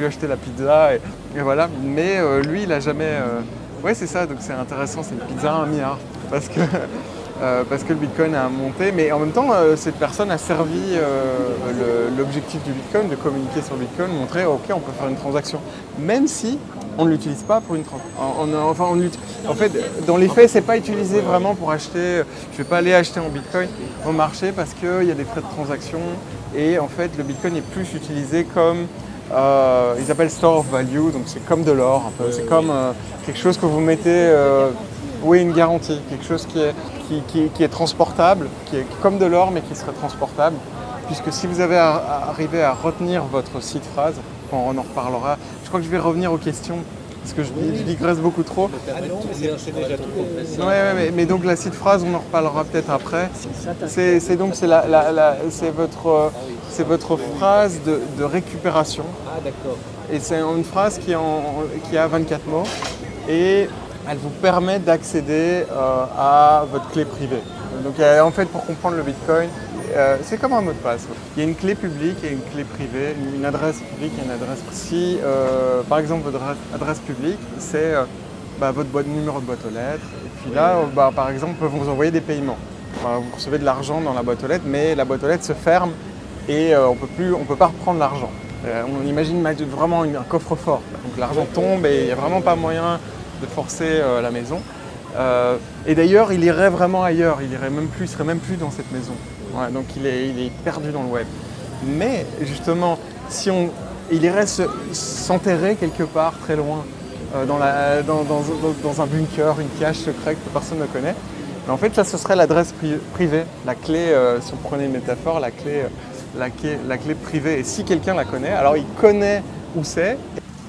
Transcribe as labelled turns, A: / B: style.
A: lui acheter la pizza et voilà. Mais lui, il a jamais. Ouais, c'est ça. Donc c'est intéressant. C'est une pizza à 1 milliard parce que le Bitcoin a monté. Mais en même temps, cette personne a servi l'objectif du Bitcoin de communiquer sur le Bitcoin, montrer ok, on peut faire une transaction, même si on ne l'utilise pas pour une transaction. En fait, dans les faits, c'est pas utilisé vraiment pour acheter. Je vais pas aller acheter en Bitcoin au marché parce qu'il y a des frais de transaction et en fait, le Bitcoin est plus utilisé comme ils appellent store of value, donc c'est comme de l'or un peu. C'est comme quelque chose que vous mettez, oui, une garantie, quelque chose qui est transportable, qui est comme de l'or mais qui serait transportable. Puisque si vous avez arrivé à retenir votre seed phrase, on en reparlera. Je crois que je vais revenir aux questions parce que je digresse beaucoup trop.
B: Ah non, mais c'est déjà tout complet.
A: Mais donc la seed phrase, on en reparlera peut-être après. C'est votre phrase de récupération.
B: Ah d'accord.
A: Et c'est une phrase qui a 24 mots et elle vous permet d'accéder à votre clé privée. Donc en fait, pour comprendre le Bitcoin, c'est comme un mot de passe. Il y a une clé publique et une clé privée, une adresse publique et une adresse privée. Si, par exemple, votre adresse publique, c'est votre numéro de boîte aux lettres, et puis là, par exemple, on peut vous envoyer des paiements. Vous recevez de l'argent dans la boîte aux lettres, mais la boîte aux lettres se ferme et on peut pas reprendre l'argent. On imagine vraiment un coffre-fort. Donc l'argent tombe et il n'y a vraiment pas moyen de forcer la maison. Et d'ailleurs, il irait vraiment ailleurs, il serait même plus dans cette maison. Ouais, donc il est perdu dans le web. Mais justement, il irait s'enterrer quelque part très loin, dans un bunker, une cache secrète que personne ne connaît. Mais en fait, ça, ce serait l'adresse privée, la clé, si on prenait une métaphore, la clé privée. Et si quelqu'un la connaît, alors il connaît où c'est.